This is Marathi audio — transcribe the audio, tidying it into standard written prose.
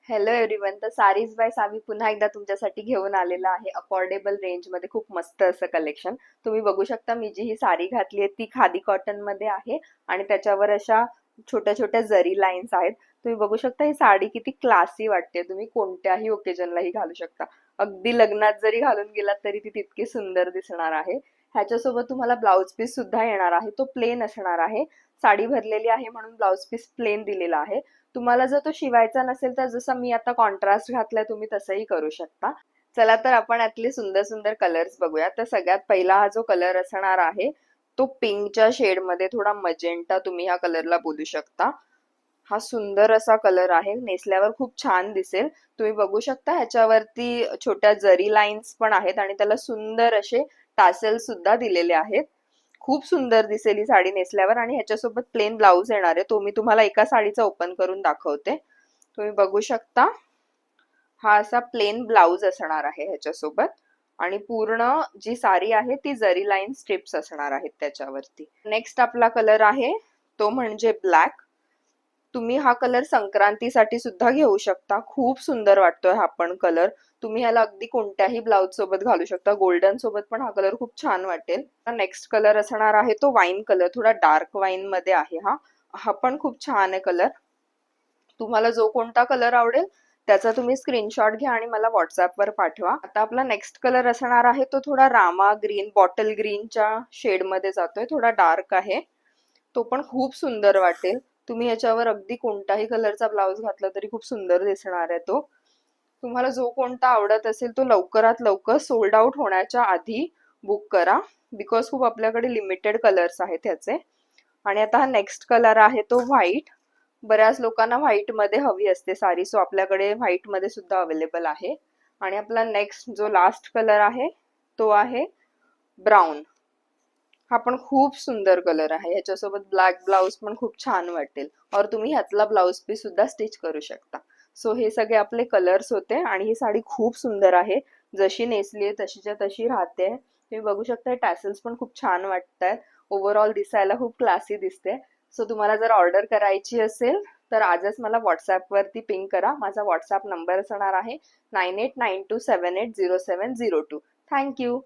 Hello everyone. तर सारीज बाय सावी पुन्हा एकदा तुमच्यासाठी घेऊन आलेला आहे अफोर्डेबल रेंज मध्ये खूप मस्त असं कलेक्शन. तुम्ही बघू शकता मी जी ही साडी घातली आहे ती खादी कॉटन मध्ये आहे आणि त्याच्यावर अशा छोट्या छोट्या जरी लाईन्स आहेत. तुम्ही बघू शकता ही साडी किती क्लासी वाटते. तुम्ही कोणत्याही ओकेजनलाही घालू शकता. अगदी लग्नात जरी घालून गेलात तरी ती तितकी सुंदर दिसणार आहे. ह्याच्यासोबत तुम्हाला ब्लाउज पीस सुद्धा येणार आहे. तो प्लेन असणार आहे. साडी भरलेली आहे म्हणून ब्लाउज पीस प्लेन दिलेला आहे. तुम्हाला जर तो शिवायचा नसेल तर जसं मी आता कॉन्ट्रास्ट घातलाय तुम्ही तसंही करू शकता. चला तर आपण यातले सुंदर सुंदर कलर्स बघूया. तर सगळ्यात पहिला हा जो कलर असणार आहे तो पिंकच्या शेड मध्ये थोडा मजेंटा तुम्ही ह्या कलरला बोलू शकता. हा सुंदर असा कलर आहे. नेसल्यावर खूप छान दिसेल. तुम्ही बघू शकता ह्याच्यावरती छोट्या जरी लाईन्स पण आहेत आणि त्याला सुंदर असे टासेल सुद्धा दिलेले आहेत. खूप सुंदर दिसेल ही साडी नेसल्यावर आणि ह्याच्यासोबत प्लेन ब्लाऊज येणार आहे. तो मी तुम्हाला एका साडीचा ओपन करून दाखवते. तुम्ही बघू शकता हा असा प्लेन ब्लाऊज असणार आहे ह्याच्यासोबत आणि पूर्ण जी साडी आहे ती जरी लाईन स्ट्रिप्स असणार आहेत त्याच्यावरती. नेक्स्ट आपला कलर आहे तो म्हणजे ब्लॅक. तुम्ही हा कलर संक्रांतीसाठी सुद्धा घेऊ शकता. खूप सुंदर वाटतोय हा पण कलर. तुम्ही ह्याला अगदी कोणत्याही ब्लाउज सोबत घालू शकता. गोल्डन सोबत पण हा कलर खूप छान वाटेल. नेक्स्ट कलर असणार आहे तो वाईन कलर. थोडा डार्क वाईन मध्ये आहे हा. हा पण खूप छान आहे कलर. तुम्हाला जो कोणता कलर आवडेल त्याचा तुम्ही स्क्रीनशॉट घ्या आणि मला व्हॉट्सअपवर पाठवा. आता आपला नेक्स्ट कलर असणार आहे तो थोडा रामा ग्रीन बॉटल ग्रीनच्या शेड मध्ये जातोय. थोडा डार्क आहे. तो पण खूप सुंदर वाटेल. तुम्ही याच्यावर अगदी कोणताही कलरचा ब्लाउज घातला तरी खूप सुंदर दिसणार आहे तो. तुम्हाला जो कोणता आवडत असेल तो लवकरात लवकर सोल्ड आउट होण्याच्या आधी बुक करा. बिकॉज खूप आपल्याकडे लिमिटेड कलर्स आहेत ह्याचे. आणि आता हा नेक्स्ट कलर आहे तो व्हाईट. बऱ्याच लोकांना व्हाईट मध्ये हवी असते साडी, सो आपल्याकडे व्हाईट मध्ये सुद्धा अवेलेबल आहे. आणि आपला नेक्स्ट जो लास्ट कलर आहे तो आहे ब्राऊन. हा पण खूप सुंदर कलर आहे. ह्याच्यासोबत ब्लॅक ब्लाउज पण खूप छान वाटेल और तुम्ही ह्यातला ब्लाउज पीस सुद्धा स्टिच करू शकता. सो हे सगळे आपले कलर्स होते आणि ही साडी खूप सुंदर आहे. जशी नेसली आहे तशीच्या तशी राहते. तुम्ही बघू शकता टॅसल्स पण खूप छान वाटतात. ओव्हरऑल दिसायला खूप क्लासी दिसते. सो तुम्हाला जर ऑर्डर करायची असेल तर आजच मला व्हॉट्सअपवरती पिंग करा. माझा व्हॉट्सअप नंबर असणार आहे 9892780702. थँक्यू.